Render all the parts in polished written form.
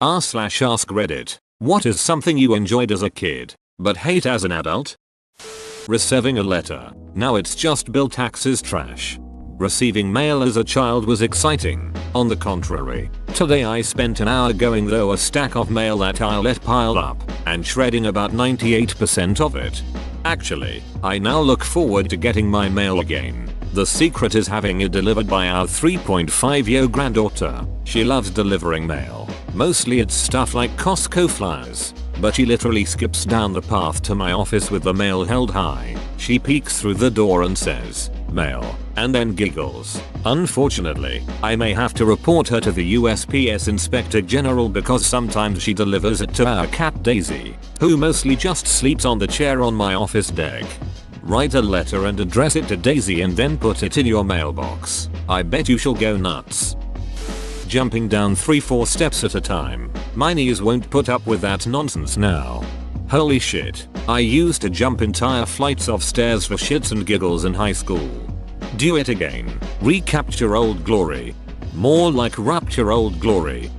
r/ask Reddit. What is something you enjoyed as a kid, but hate as an adult? Receiving a letter. Now it's just bill taxes trash. Receiving mail as a child was exciting. On the contrary, today I spent an hour going through a stack of mail that I let pile up and shredding about 98% of it. Actually, I now look forward to getting my mail again. The secret is having it delivered by our 3.5-year granddaughter. She loves delivering mail. Mostly it's stuff like Costco flyers. But she literally skips down the path to my office with the mail held high. She peeks through the door and says, "Mail," and then giggles. Unfortunately, I may have to report her to the USPS Inspector General because sometimes she delivers it to our cat Daisy, who mostly just sleeps on the chair on my office deck. Write a letter and address it to Daisy and then put it in your mailbox. I bet you she'll go nuts. Jumping down 3-4 steps at a time. My knees won't put up with that nonsense now. Holy shit, I used to jump entire flights of stairs for shits and giggles in high school. Do it again. Recapture old glory. More like rapture old glory.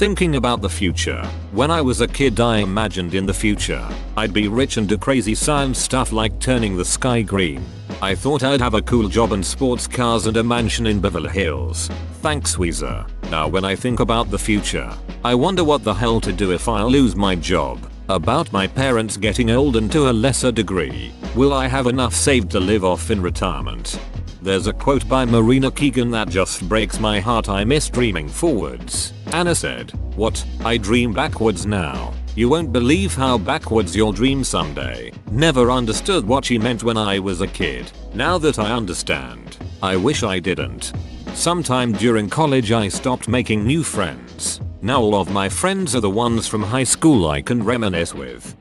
Thinking about the future. When I was a kid I imagined in the future, I'd be rich and do crazy science stuff like turning the sky green. I thought I'd have a cool job and sports cars and a mansion in Beverly Hills. Thanks Weezer. Now when I think about the future, I wonder what the hell to do if I lose my job. About my parents getting old and to a lesser degree, will I have enough saved to live off in retirement? There's a quote by Marina Keegan that just breaks my heart. I miss dreaming forwards. Anna said, "What? I dream backwards now. You won't believe how backwards you'll dream someday." Never understood what she meant when I was a kid. Now that I understand, I wish I didn't. Sometime during college I stopped making new friends. Now all of my friends are the ones from high school I can reminisce with.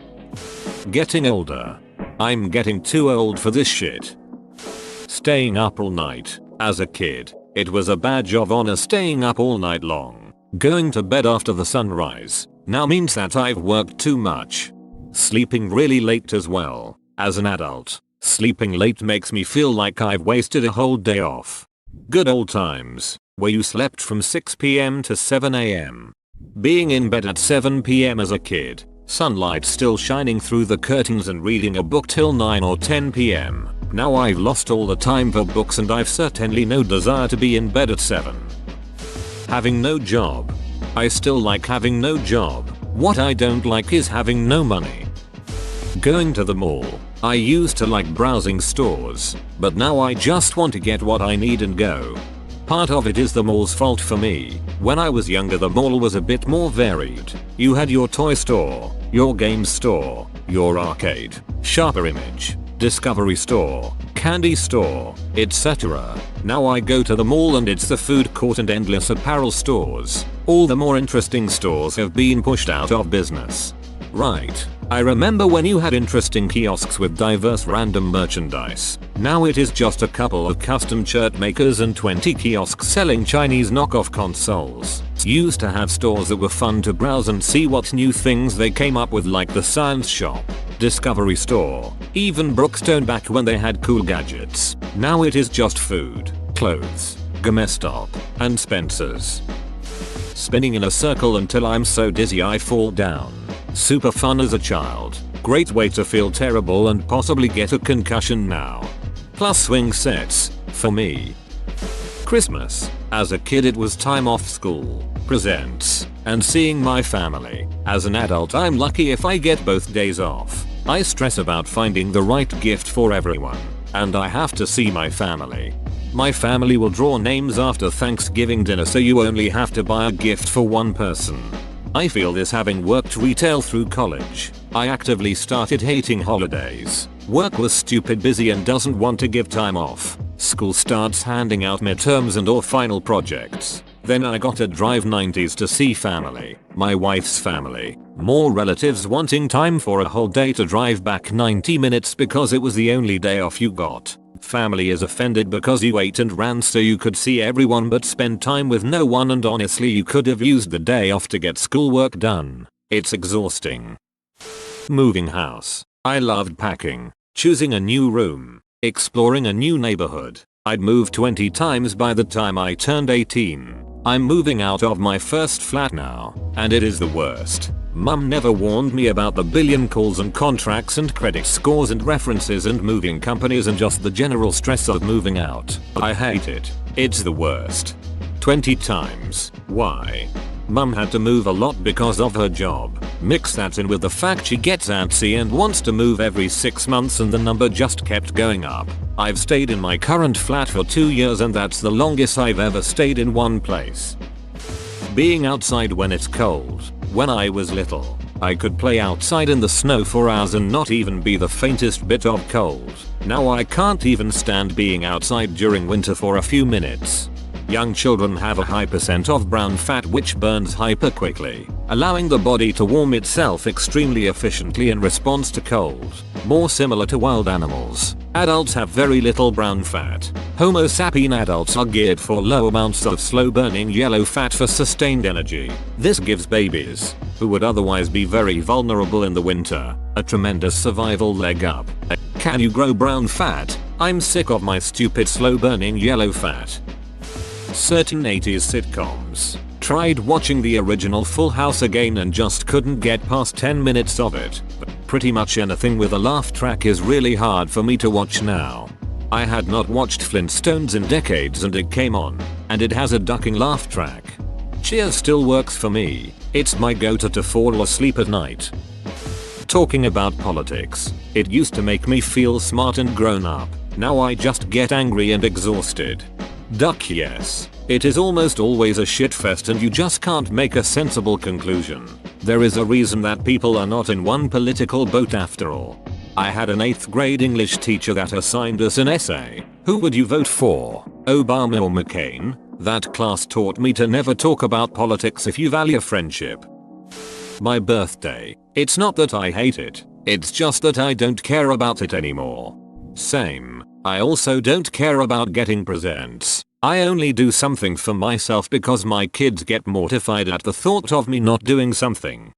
Getting older. I'm getting too old for this shit. Staying up all night. As a kid, it was a badge of honor staying up all night long. Going to bed after the sunrise now means that I've worked too much. Sleeping really late as well. As an adult, sleeping late makes me feel like I've wasted a whole day off. Good old times, where you slept from 6 PM to 7 AM. Being in bed at 7 PM as a kid, sunlight still shining through the curtains and reading a book till 9 or 10 PM. Now I've lost all the time for books and I've certainly no desire to be in bed at 7. Having no job. I still like having no job. What I don't like is having no money. Going to the mall. I used to like browsing stores, but now I just want to get what I need and go. Part of it is the mall's fault for me. When I was younger the mall was a bit more varied. You had your toy store, your game store, your arcade, Sharper Image, Discovery store, candy store, etc. Now I go to the mall and it's the food court and endless apparel stores. All the more interesting stores have been pushed out of business. Right. I remember when you had interesting kiosks with diverse random merchandise. Now it is just a couple of custom shirt makers and 20 kiosks selling Chinese knockoff consoles. Used to have stores that were fun to browse and see what new things they came up with, like the Science Shop, Discovery Store, even Brookstone back when they had cool gadgets. Now it is just food, clothes, GameStop, and Spencer's. Spinning in a circle until I'm so dizzy I fall down. Super fun as a child. Great way to feel terrible and possibly get a concussion now. Plus swing sets, for me. Christmas. As a kid it was time off school, presents, and seeing my family. As an adult I'm lucky if I get both days off. I stress about finding the right gift for everyone, and I have to see my family. My family will draw names after Thanksgiving dinner, so you only have to buy a gift for one person. I feel this having worked retail through college. I actively started hating holidays. Work was stupid busy and doesn't want to give time off. School starts handing out midterms and or final projects. Then I got to drive 90s to see family, my wife's family. More relatives wanting time for a whole day to drive back 90 minutes because it was the only day off you got. Family is offended because you ate and ran so you could see everyone but spend time with no one, and honestly you could have used the day off to get schoolwork done. It's exhausting. Moving house. I loved packing, choosing a new room, exploring a new neighborhood. I'd moved 20 times by the time I turned 18. I'm moving out of my first flat now, and it is the worst. Mum never warned me about the billion calls and contracts and credit scores and references and moving companies and just the general stress of moving out. I hate it. It's the worst. 20 times. Why? Mum had to move a lot because of her job. Mix that in with the fact she gets antsy and wants to move every 6 months and the number just kept going up. I've stayed in my current flat for 2 years and that's the longest I've ever stayed in one place. Being outside when it's cold. When I was little, I could play outside in the snow for hours and not even be the faintest bit of cold. Now I can't even stand being outside during winter for a few minutes. Young children have a high percent of brown fat which burns hyper quickly, allowing the body to warm itself extremely efficiently in response to cold, more similar to wild animals. Adults have very little brown fat. Homo sapien adults are geared for low amounts of slow burning yellow fat for sustained energy. This gives babies, who would otherwise be very vulnerable in the winter, a tremendous survival leg up. Can you grow brown fat? I'm sick of my stupid slow burning yellow fat. Certain 80s sitcoms. Tried watching the original Full House again and just couldn't get past 10 minutes of it. Pretty much anything with a laugh track is really hard for me to watch now. I had not watched Flintstones in decades and it came on, and it has a ducking laugh track. Cheers still works for me. It's my go-to to fall asleep at night. Talking about politics. It used to make me feel smart and grown up. Now I just get angry and exhausted. Duck yes. It is almost always a shitfest and you just can't make a sensible conclusion. There is a reason that people are not in one political boat after all. I had an 8th grade English teacher that assigned us an essay. Who would you vote for? Obama or McCain? That class taught me to never talk about politics if you value friendship. My birthday. It's not that I hate it. It's just that I don't care about it anymore. Same. I also don't care about getting presents. I only do something for myself because my kids get mortified at the thought of me not doing something.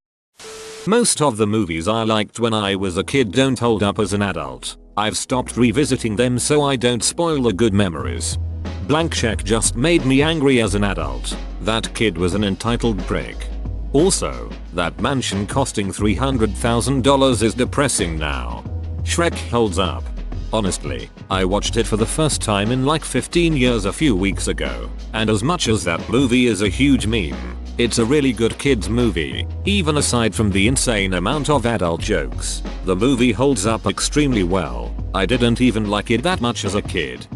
Most of the movies I liked when I was a kid don't hold up as an adult. I've stopped revisiting them so I don't spoil the good memories. Blank Check just made me angry as an adult. That kid was an entitled prick. Also, that mansion costing $300,000 is depressing now. Shrek holds up. Honestly, I watched it for the first time in like 15 years a few weeks ago, and as much as that movie is a huge meme, it's a really good kids movie. Even aside from the insane amount of adult jokes, the movie holds up extremely well. I didn't even like it that much as a kid.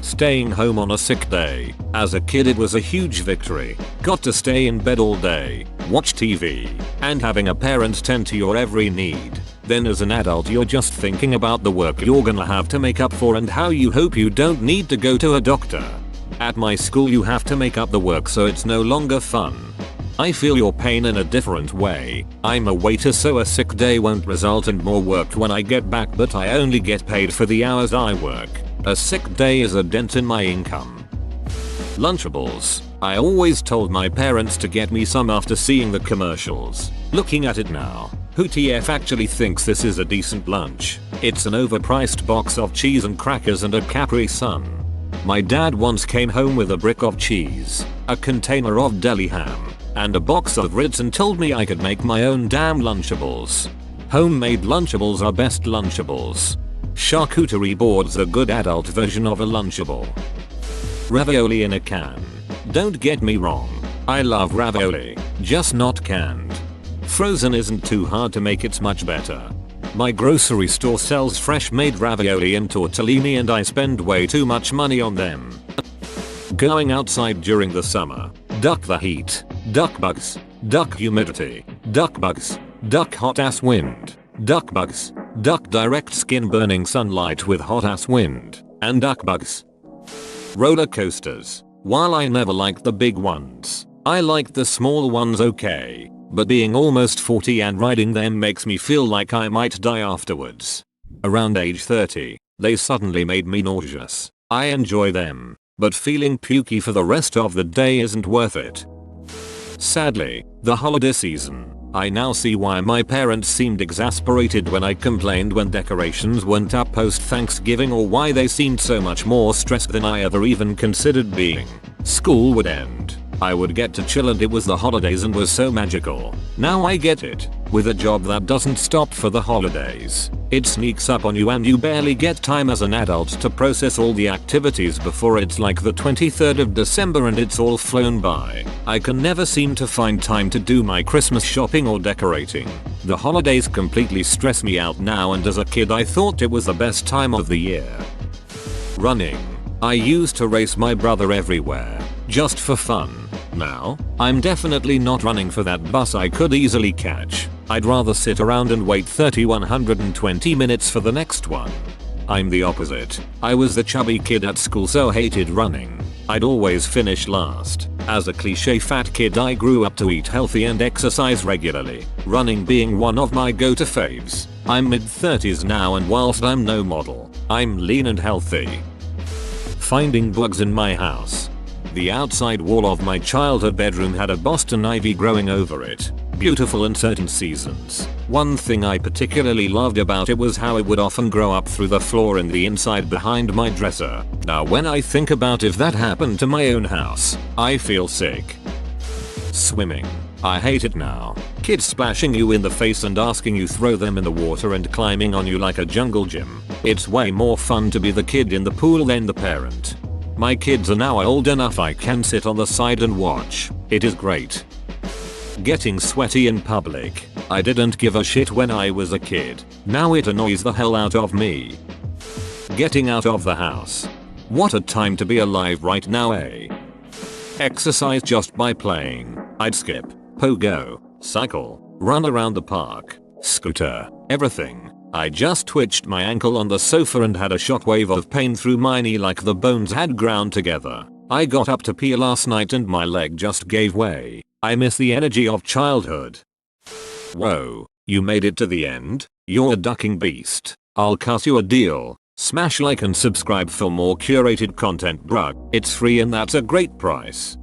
Staying home on a sick day. As a kid it was a huge victory. Got to stay in bed all day, watch TV, and having a parent tend to your every need. Then as an adult you're just thinking about the work you're gonna have to make up for and how you hope you don't need to go to a doctor. At my school you have to make up the work so it's no longer fun. I feel your pain in a different way. I'm a waiter so a sick day won't result in more work when I get back but I only get paid for the hours I work. A sick day is a dent in my income. Lunchables. I always told my parents to get me some after seeing the commercials. Looking at it now, who TF actually thinks this is a decent lunch? It's an overpriced box of cheese and crackers and a Capri Sun. My dad once came home with a brick of cheese, a container of deli ham, and a box of Ritz and told me I could make my own damn Lunchables. Homemade Lunchables are best Lunchables. Charcuterie board's a good adult version of a Lunchable. Ravioli in a can. Don't get me wrong, I love ravioli, just not canned. Frozen isn't too hard to make, it's much better. My grocery store sells fresh made ravioli and tortellini and I spend way too much money on them. Going outside during the summer. Duck the heat. Duck bugs. Duck humidity. Duck bugs. Duck hot ass wind. Duck bugs. Duck direct skin burning sunlight with hot ass wind. And duck bugs. Roller coasters. While I never liked the big ones, I liked the small ones okay. But being almost 40 and riding them makes me feel like I might die afterwards. Around age 30, they suddenly made me nauseous. I enjoy them, but feeling pukey for the rest of the day isn't worth it. Sadly, the holiday season. I now see why my parents seemed exasperated when I complained when decorations went up post Thanksgiving or why they seemed so much more stressed than I ever even considered being. School would end. I would get to chill and it was the holidays and was so magical. Now I get it. With a job that doesn't stop for the holidays, it sneaks up on you and you barely get time as an adult to process all the activities before it's like the 23rd of December and it's all flown by. I can never seem to find time to do my Christmas shopping or decorating. The holidays completely stress me out now, and as a kid I thought it was the best time of the year. Running. I used to race my brother everywhere, just for fun. Now, I'm definitely not running for that bus I could easily catch. I'd rather sit around and wait 120 minutes for the next one. I'm the opposite. I was the chubby kid at school, so hated running. I'd always finish last. As a cliche fat kid, I grew up to eat healthy and exercise regularly, running being one of my go-to faves. I'm mid-30s now, and whilst I'm no model, I'm lean and healthy. Finding bugs in my house. The outside wall of my childhood bedroom had a Boston ivy growing over it. Beautiful in certain seasons. One thing I particularly loved about it was how it would often grow up through the floor in the inside behind my dresser. Now when I think about if that happened to my own house, I feel sick. Swimming. I hate it now. Kids splashing you in the face and asking you throw them in the water and climbing on you like a jungle gym. It's way more fun to be the kid in the pool than the parent. My kids are now old enough I can sit on the side and watch. It is great. Getting sweaty in public. I didn't give a shit when I was a kid. Now it annoys the hell out of me. Getting out of the house. What a time to be alive right now, eh? Exercise just by playing. I'd skip, pogo, cycle, run around the park, scooter, everything. I just twitched my ankle on the sofa and had a shockwave of pain through my knee like the bones had ground together. I got up to pee last night and my leg just gave way. I miss the energy of childhood. Whoa, you made it to the end? You're a ducking beast. I'll cut you a deal. Smash like and subscribe for more curated content, bruh. It's free and that's a great price.